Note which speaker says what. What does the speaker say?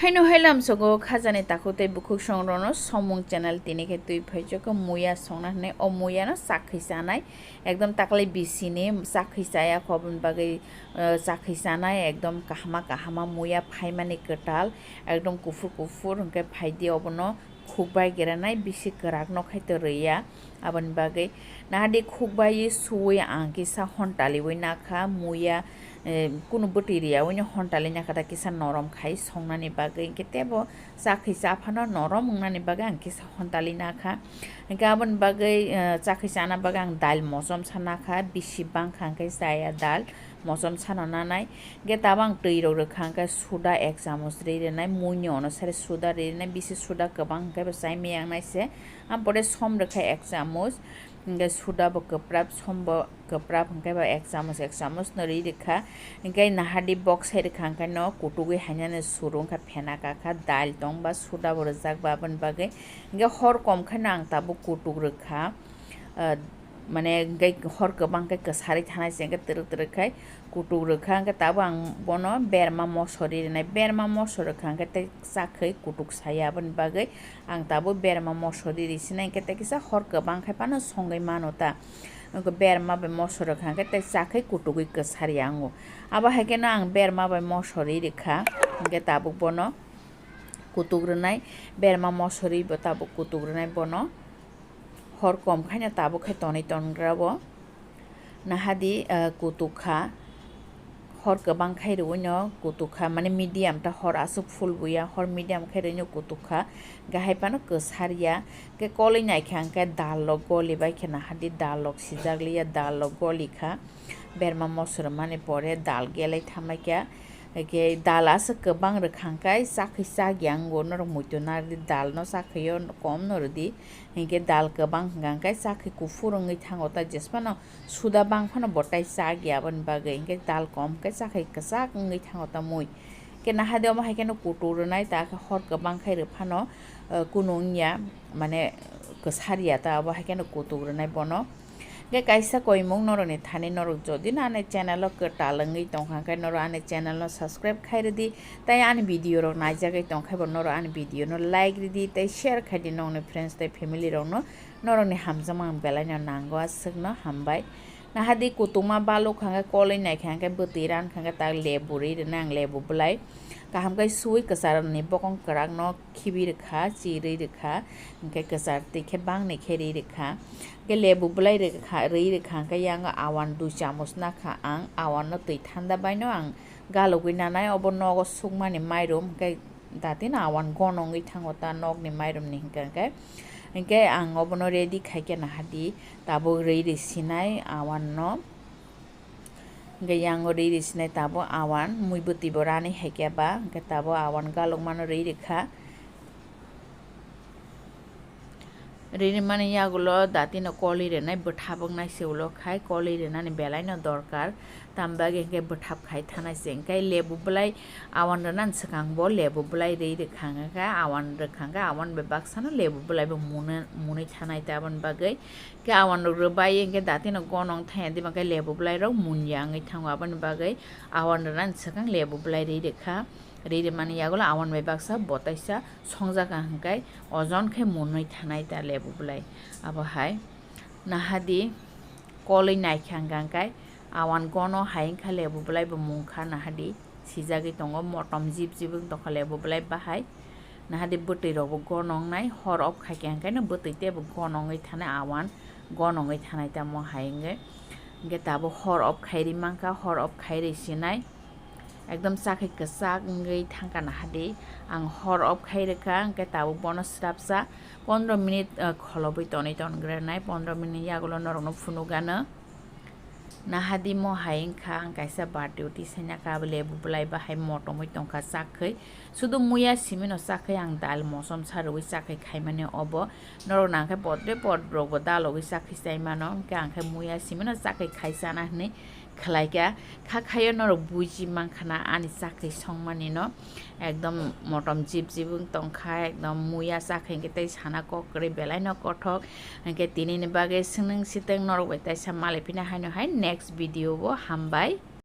Speaker 1: Haino hailam sogo khajani takute bukuk songrono somung channel tini ke tui phaijoko muya songna ne o muya no sakhisanai ekdom taklai bisini sakhisaya khobun bagai sakhisanai ekdom kahama muya phaimani ketal ekdom kufur hingke phaidi obono khukbai geranai bisi kerak no khaito raiya abon bagai nahadi khukbai suwi angki sa hontali oi nakha muya কোনো বটিরিয়া ওইনে হন্টালি নাকাটা কিসা নরম খাই সংনানি বাগে ইনকে তেবো চাখিসা আফানো নরম উংনানি বাগে আং কিসা হন্টালি নাখা ইনকে আবন বাগে চাখিসা আনা বাগে আং দাল মজম সানাখা বিসি বাংখা ইনকে জায়া দাল মজম সানো নানাই গে তাবা আং তৈ রো খাঙ্কা সুদা এক চামচ রেনাই মুইনি অনুসারে সুদা রেনাই বিসি সুদা গোबां ইনকে চাই মিয়াং নাইছে আম পরে সম রেখা এক চামচ ইনকে সুদা বো গোপ্রাব সমবো गोब्राब हंखायबा एक चामच नरि रेखा इंखाय नाहादि बक्स है रेखा इंखाय न कुटुगै हायनानै सुरुंखा फेना काखा दाल दं बा सुदा बर जाक बाबन बागै इंखाय हर कम खायना आं ताबो कुटुग रेखा माने इंखाय हर गोबां खाय गोसारि थानाय जेंगे तरखाय कुटुग रेखा इंखाय ताबो आं बनो बेरमा मसरि रेनाय बेरमा मसर रेखा इंखाय तै साखै कुटुग सायाबन बागै आं ताबो बेरमा मसरि रिसिनाय इंखाय तै किसा हर गोबां खाय पानो संगै मानोता बेरमा बे मसर खांके तै चाखै कुटुगै गोसारि आंगो आबा हायकेना आं बेरमा बे मसरि रेखा इंके ताबो बनो कुटुग्रनाय बेरमा मसरि बो ताबो कुटुग्रनाय बनो हर कम खायना ताबो खाय तनै तनग्राबो नाहादि कुटुखा हर गोबां खायरैनो कुटुखा माने मिडियाम ता हर आसु फुल बुया हर मिडियाम खायरैनो कुटुखा गाहायपानो गोसारिया के कलै नायखांके दाल गलि बायखे नाहादि दाल सिजाग्लिया दाल गलिखा बेरमा मसर माने परे दाल गेलै थामायका के दाल आसो गोबां रोखांखाय साखै सागियांगो नर मुइतुनारि दाल न साखैयो कम नरदि हिंके दाल गोबां गांखाय साखै कुफुरङै थांगोता जेसपानो सुदा बांफानो बटाय सागियाबन बागै हिंके दाल कम के साखै कसाङै थांगोता मुइ के नाहादेव माहायकेनो कुटुरनाय ता हर गोबां खायरो फानो कुनुंया माने गोसारिया ता बाहायकेनो कुटुरनाय बनो गे कायसा कयमुं नरनि थानि नरक जदि नाने चैनल कटालंगै तंखांखाय नर आने चैनल सब्सक्राइब खायरदि ताय आने वीडियो रो नायजागै तंखायबो नर आने वीडियो नो लाइक रिदि ताय शेयर खायदि नंनि फ्रेंड्स ताय फैमिली रोनो नरनि हामजामा बेलायनो नांगौ आसगनो हामबाय नाहादि कुटुमा बालो खांगा कलै नायखांगा बतिरान खांगा ता लेबुरि रना आं लेबु बलाय काहामगाय सुइ कसारनि बकं कराक न खिबि रेखा चिरै रेखा इंके कसार तेखे बांनै खेरि रेखा के लेबु बलाय रेखा रै रेखा यांग आवान 2 चामच नाखा आं आवान न तै थान्दा बायनो आं गालगै नानाय अब नग सुगमानि माइरम के दातिन आवान गनङै थांगोता नगनि माइरमनि हिंकाय इंके आं अबनो रेडी खायके नाहादि ताबो रै रेसिनाय आवान न इंके यांग रै रेसिनाय ताबो आवान मुइबुति बरानि हायकेबा इंके ताबो आवान गालग मानो रै रेखा রেনে মানে ইয়াগুলো দাঁতিনো কলি রেনাই বঠাবং নাই সেগুলো খাই কলি রেনানি বেলাইনো দরকার তামবাগে এঁকে বঠাব খাই থানাইছে এঁকাই লেবু বলাই আওয়ান রেনান সেখাংবো লেবু বলাই রেই রেখাঙ্গা আওয়ান রেখাঙ্গা আওয়ান বে বাক্সানো লেবু বলাইবো মুनै থানাই তাবন বাগै কে আওয়ান রবাই এঁকে দাঁতিনো গনং থাই দিমাকে লেবু বলাই রো মুনয়াङै थांगो आबन बागै आवान रेनान सेखां लेबु बलाई रै रेखा रेरे माने यागोला आवान बाय बाक्सा बताइसा संजाका हंकाय अजन खे मुनै थानाय ता लेबु बलाय आबहाय नाहादि कलै नायखांगांकाय आवान गनो हायंखा लेबु बलाय बो मुंखा नाहादि सिजागै दङ मटम जिब जिब दखा लेबु बलाय बाहाय नाहादि बतै रबो गनं नाय हर अफ खायखांकाय न बतैते बो गनङै थानाय आवान गनङै थानाय ता म हायंगे गे ताबो हर अफ खायरि मांखा हर अफ खायरि सिनाय एकदम चाखै कसाङै थांका नाहादि आं हर अफ खायरेखा अंके ताबो बनो स्राबसा 15 मिनिट खलबै तनै तनग्रानाय 15 मिनिट यागुलो नरनो फुनुगानो नाहादि म हायंखा आं कायसा बाटिउति साइना काबो लेबु बलाय बाहाय मटमै तंखा चाखै सुदु मुया सिमिनो चाखै आं दाल मसम सारबै चाखै खायमाने अब नरो नांखाय पदरे पद ब्रगो दालगै चाखै साइमानो के आंखाय मुया सिमिनो चाखै खायसाना हनै खलाइका खाखायो नरो बुजि मांखाना आनि चाखै संमानि न एकदम मटम जिब जिब तंखा एकदम मुया चाखै के तै साना ककरै बेलाय न कठक के तिनिनि बागे सिनों सितें नरो बाय तै सामाले पिना हायनो हाय नेक्स्ट भिडियो बो हामबाय।